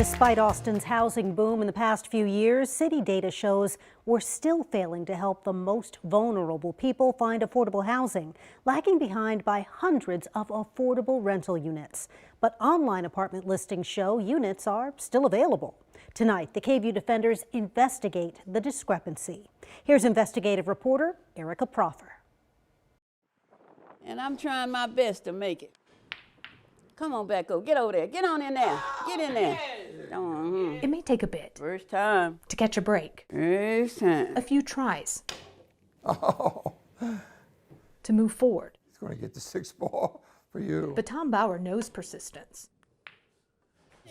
Despite Austin's housing boom in the past few years, city data shows we're still failing to help the most vulnerable people find affordable housing, lagging behind by hundreds of affordable rental units. But online apartment listings show units are still available. Tonight, the KVUE defenders investigate the discrepancy. Here's investigative reporter Erica Proffer. And I'm trying my best to make it. Come on, Becco, get over there. Get on in there. Get in there. It may take a bit. First time. To catch a break. First time. A few tries. Oh. To move forward. He's going to get the 6th ball for you. But Tom Bauer knows persistence.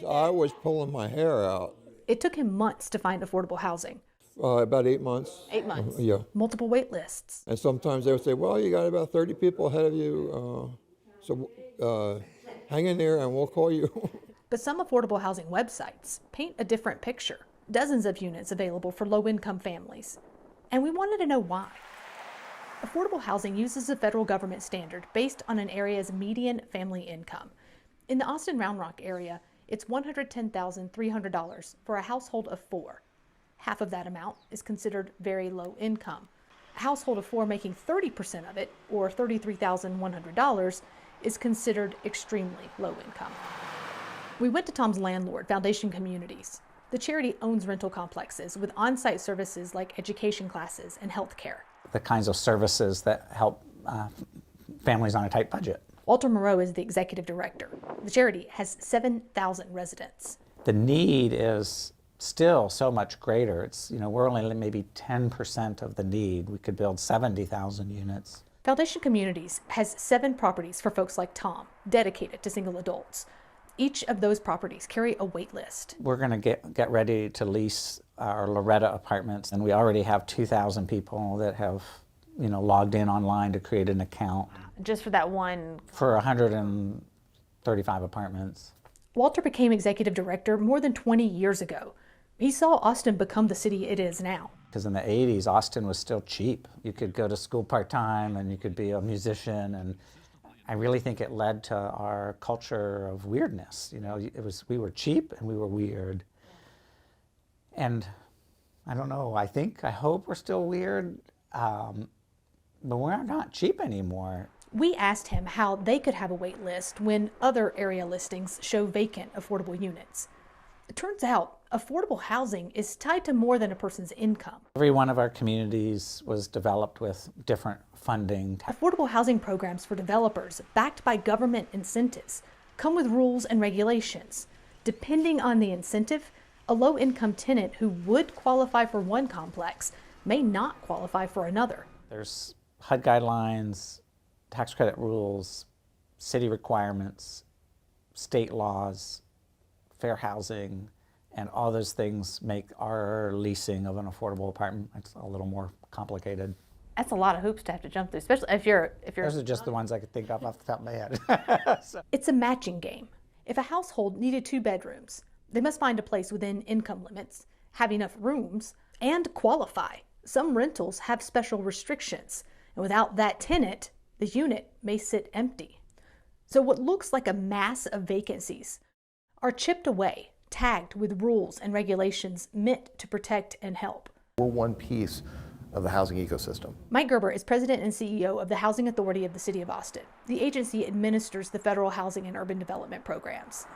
So I was pulling my hair out. It took him months to find affordable housing. About 8 months. 8 months. Yeah. Multiple wait lists. And sometimes they would say, well, you got about 30 people ahead of you, so hang in there and we'll call you. But some affordable housing websites paint a different picture. Dozens of units available for low-income families. And we wanted to know why. Affordable housing uses a federal government standard based on an area's median family income. In the Austin Round Rock area, it's $110,300 for a household of 4. Half of that amount is considered very low income. A household of 4 making 30% of it, or $33,100, is considered extremely low income. We went to Tom's landlord, Foundation Communities. The charity owns rental complexes with on-site services like education classes and health care. The kinds of services that help families on a tight budget. Walter Moreau is the executive director. The charity has 7,000 residents. The need is still so much greater. It's, we're only maybe 10% of the need. We could build 70,000 units. Foundation Communities has 7 properties for folks like Tom, dedicated to single adults. Each of those properties carry a wait list. We're going to get ready to lease our Loretta apartments, and we already have 2,000 people that have, logged in online to create an account. Just for that one? For 135 apartments. Walter became executive director more than 20 years ago. He saw Austin become the city it is now. Because in the 80s, Austin was still cheap. You could go to school part-time and you could be a musician, and I really think it led to our culture of weirdness. We were cheap and we were weird. And I don't know, I hope we're still weird, but we're not cheap anymore. We asked him how they could have a wait list when other area listings show vacant affordable units. It turns out affordable housing is tied to more than a person's income. Every one of our communities was developed with different funding. Affordable housing programs for developers, backed by government incentives, come with rules and regulations. Depending on the incentive, a low-income tenant who would qualify for one complex may not qualify for another. There's HUD guidelines, tax credit rules, city requirements, state laws, fair housing, and all those things make our leasing of an affordable apartment a little more complicated. That's a lot of hoops to have to jump through, especially if you're. Those are just the ones I could think of off the top of my head. It's a matching game. If a household needed 2 bedrooms, they must find a place within income limits, have enough rooms, and qualify. Some rentals have special restrictions, and without that tenant, the unit may sit empty. So what looks like a mass of vacancies are chipped away, tagged with rules and regulations meant to protect and help. We're one piece of the housing ecosystem. Mike Gerber is president and CEO of the Housing Authority of the City of Austin. The agency administers the federal housing and urban development programs.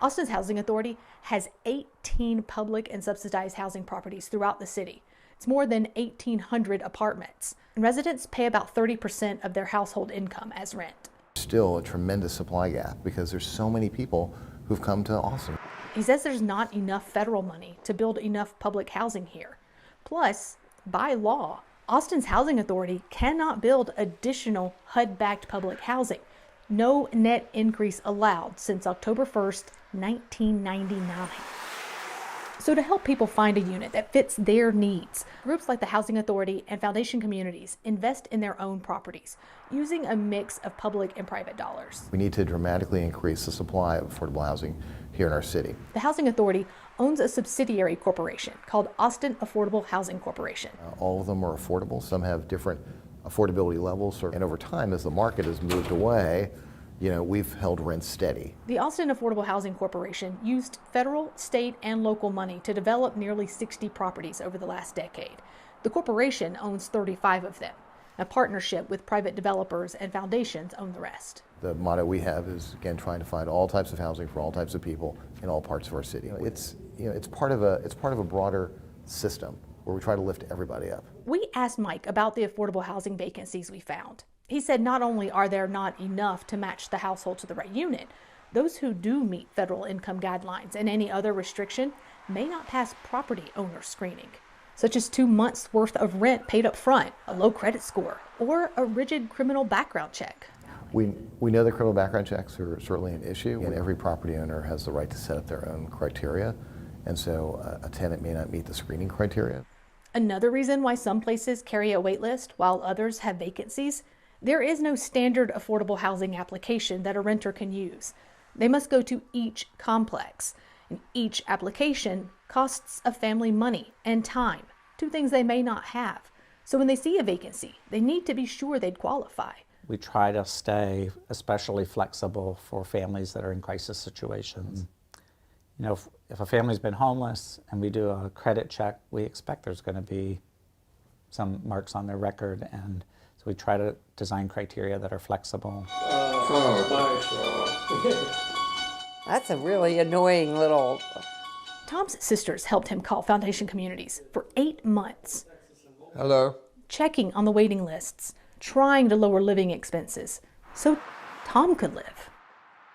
Austin's Housing Authority has 18 public and subsidized housing properties throughout the city. It's more than 1,800 apartments, and residents pay about 30% of their household income as rent. Still a tremendous supply gap because there's so many people who've come to Austin. He says there's not enough federal money to build enough public housing here. Plus, by law, Austin's Housing Authority cannot build additional HUD-backed public housing. No net increase allowed since October 1st, 1999. So to help people find a unit that fits their needs, groups like the Housing Authority and Foundation Communities invest in their own properties, using a mix of public and private dollars. We need to dramatically increase the supply of affordable housing here in our city. The Housing Authority owns a subsidiary corporation called Austin Affordable Housing Corporation. All of them are affordable. Some have different affordability levels, and over time, as the market has moved away, we've held rents steady. The Austin Affordable Housing Corporation used federal, state, and local money to develop nearly 60 properties over the last decade. The corporation owns 35 of them. A partnership with private developers and foundations own the rest. The motto we have is, again, trying to find all types of housing for all types of people in all parts of our city. It's part of a broader system where we try to lift everybody up. We asked Mike about the affordable housing vacancies we found. He said not only are there not enough to match the household to the right unit, those who do meet federal income guidelines and any other restriction may not pass property owner screening, such as 2 months' worth of rent paid up front, a low credit score, or a rigid criminal background check. We know that criminal background checks are certainly an issue, and every property owner has the right to set up their own criteria, and so a tenant may not meet the screening criteria. Another reason why some places carry a wait list while others have vacancies, there is no standard affordable housing application that a renter can use. They must go to each complex, and each application costs a family money and time, 2 things they may not have. So when they see a vacancy, they need to be sure they'd qualify. We try to stay especially flexible for families that are in crisis situations. If a family's been homeless and we do a credit check, we expect there's going to be some marks on their record, and so we try to design criteria that are flexible. That's a really annoying little... Tom's sisters helped him call Foundation Communities for 8 months. Hello. Checking on the waiting lists, trying to lower living expenses so Tom could live.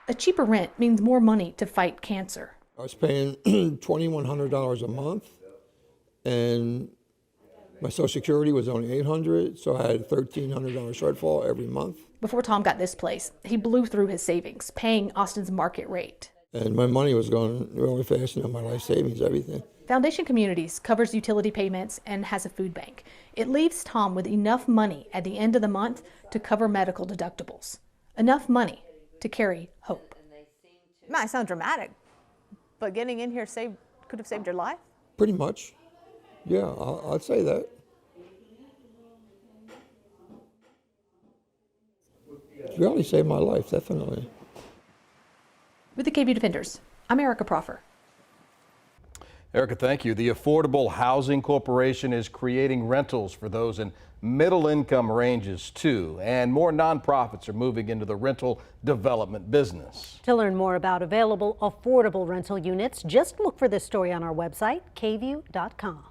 A cheaper rent means more money to fight cancer. I was paying $2,100 a month, and my Social Security was only $800, so I had a $1,300 shortfall every month. Before Tom got this place, he blew through his savings, paying Austin's market rate. And my money was going really fast, my life savings, everything. Foundation Communities covers utility payments and has a food bank. It leaves Tom with enough money at the end of the month to cover medical deductibles. Enough money to carry hope. It might sound dramatic, but getting in here could have saved your life? Pretty much. Yeah, I'd say that. It's really saved my life, definitely. With the KVUE Defenders, I'm Erica Proffer. Erica, thank you. The Affordable Housing Corporation is creating rentals for those in middle income ranges too, and more nonprofits are moving into the rental development business. To learn more about available affordable rental units, just look for this story on our website, KVUE.com.